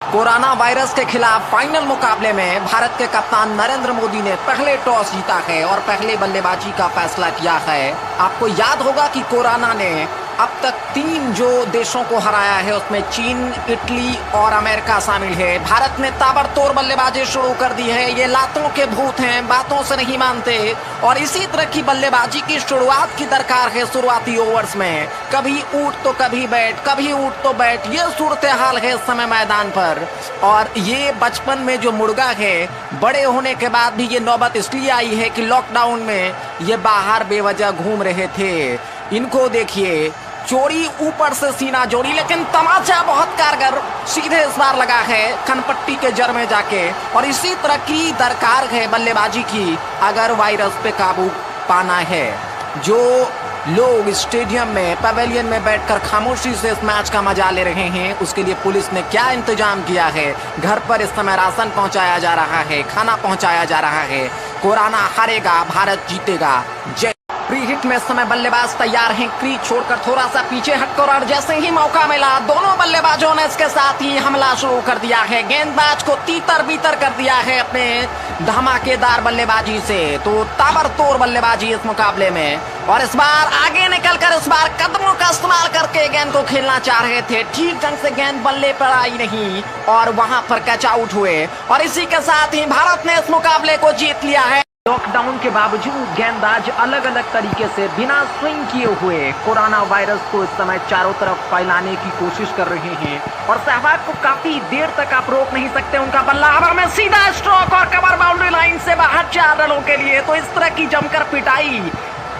Corona virus के खिलाफ final मुकाबले में भारत के कप्तान नरेंद्र मोदी ने पहले टॉस जीता है और पहले बल्लेबाजी का फैसला किया है। आपको याद होगा कि कोरोना ने अब तक 3 जो देशों को हराया है उसमें चीन, इटली और अमेरिका शामिल है। भारत ने ताबड़तोड़ बल्लेबाजी शुरू कर दी है। ये लातों के भूत हैं, बातों से नहीं मानते और इसी तरह की बल्लेबाजी की शुरुआत की दरकार है। शुरुआती ओवर्स में कभी ऊट तो कभी बैट, कभी ऊट तो बैट, ये सूरत हाल है इस समय मैदान पर। और ये बचपन में जो मुर्गा है, बड़े होने के बाद भी ये नौबत इसलिए आई है कि लॉकडाउन में ये बाहर बेवजह घूम रहे थे। इनको देखिए, चोरी ऊपर से सीना जोड़ी, लेकिन तमाचा बहुत कारगर सीधे इस बार लगा है कनपट्टी के जड़ में जाके। और इसी तरह की दरकार है बल्लेबाजी की अगर वायरस पे काबू पाना है। जो लोग स्टेडियम में, पवेलियन में बैठकर खामोशी से इस मैच का मजा ले रहे हैं, उसके लिए पुलिस ने क्या इंतजाम किया है। घर पर इस समय राशन पहुंचाया जा रहा है, खाना पहुंचाया जा रहा है। कोरोना हारेगा, भारत जीतेगा। जय। प्री हिट में समय बल्लेबाज तैयार हैं, क्रीज छोड़कर थोड़ा सा पीछे हटकर, और जैसे ही मौका मिला दोनों बल्लेबाजों ने इसके साथ ही हमला शुरू कर दिया है। गेंदबाज को तीतर बीतर कर दिया है अपने धमाकेदार बल्लेबाजी से। तो ताबड़तोड़ बल्लेबाजी इस मुकाबले में, और इस बार आगे निकलकर इस बार कदमों का इस्तेमाल करके गेंद को खेलना चाह रहे थे। ठीक ढंग से गेंद बल्ले पर आई नहीं और वहां पर कैच आउट हुए, और इसी के साथ ही भारत ने इस मुकाबले को जीत लिया है। लॉकडाउन के बावजूद गेंदबाज अलग अलग तरीके से बिना स्विंग किए हुए कोरोना वायरस को इस समय चारों तरफ फैलाने की कोशिश कर रहे हैं, और सहवाग को काफी देर तक आप रोक नहीं सकते। उनका बल्ला हवा में सीधा स्ट्रोक और कवर बाउंड्री लाइन से बाहर 4 रनों के लिए। तो इस तरह की जमकर पिटाई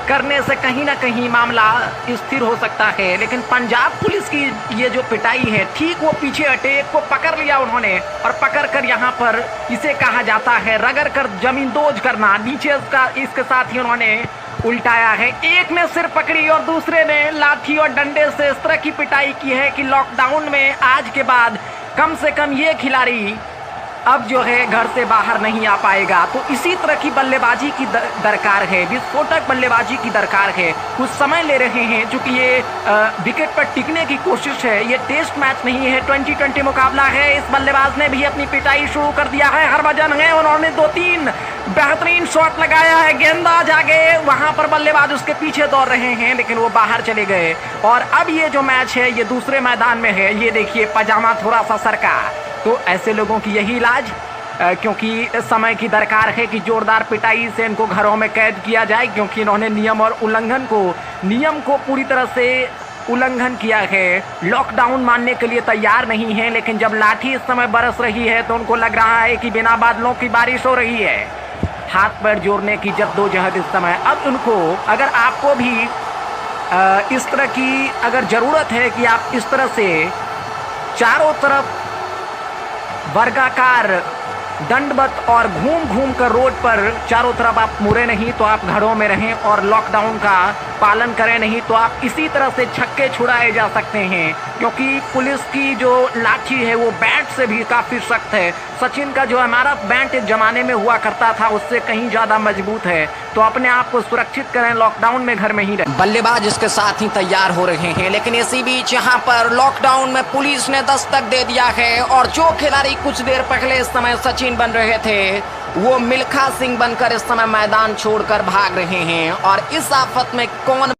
करने से कहीं ना कहीं मामला स्थिर हो सकता है। लेकिन पंजाब पुलिस की ये जो पिटाई है, ठीक वो पीछे हटे, एक को पकड़ लिया उन्होंने, और पकड़कर यहाँ पर इसे कहा जाता है रगड़ कर जमींदोज करना। नीचे इसके साथ ही उन्होंने उल्टाया है। एक ने सिर पकड़ी और दूसरे ने लाठी और डंडे से इस तरह की पिटाई की है कि लॉकडाउन में आज के बाद कम से कम ये खिलाड़ी अब जो है घर से बाहर नहीं आ पाएगा। तो इसी तरह की बल्लेबाजी की दरकार है, विस्फोटक बल्लेबाजी की दरकार है। कुछ समय ले रहे हैं चूंकि ये विकेट पर टिकने की कोशिश है। ये टेस्ट मैच नहीं है, 2020 मुकाबला है। इस बल्लेबाज ने भी अपनी पिटाई शुरू कर दिया है। हरभजन है, उन्होंने 2-3 बेहतरीन शॉट लगाया है। गेंदबाज आगे, वहां पर बल्लेबाज उसके पीछे दौड़ रहे हैं, लेकिन वो बाहर चले गए। और अब ये जो मैच है ये दूसरे मैदान में है। ये देखिए, पजामा थोड़ा सा सरका। तो ऐसे लोगों की यही इलाज, क्योंकि समय की दरकार है कि जोरदार पिटाई से इनको घरों में कैद किया जाए, क्योंकि इन्होंने नियम को पूरी तरह से उल्लंघन किया है। लॉकडाउन मानने के लिए तैयार नहीं है, लेकिन जब लाठी इस समय बरस रही है तो उनको लग रहा है कि बिना बादलों की बारिश हो रही है। हाथ पैर जोड़ने की जद्दोजहद इस समय। अब उनको, अगर आपको भी इस तरह की अगर ज़रूरत है कि आप इस तरह से चारों तरफ वर्गाकार दंडवत और घूम घूम कर रोड पर चारों तरफ आप मुड़े नहीं, तो आप घरों में रहें और लॉकडाउन का पालन करें। नहीं तो आप इसी तरह से छक्के छुड़ाए जा सकते हैं, क्योंकि पुलिस की जो लाठी है वो बैट से भी काफ़ी सख्त है। सचिन का जो इमारत बैट एक जमाने में हुआ करता था उससे कहीं ज़्यादा मजबूत है। तो अपने आप को सुरक्षित करें, लॉकडाउन में घर में ही रहें। बल्लेबाज इसके साथ ही तैयार हो रहे हैं, लेकिन इसी बीच यहाँ पर लॉकडाउन में पुलिस ने दस्तक दे दिया है, और जो खिलाड़ी कुछ देर पहले इस समय सचिन बन रहे थे वो मिल्खा सिंह बनकर इस समय मैदान छोड़कर भाग रहे हैं। और इस आफत में कौन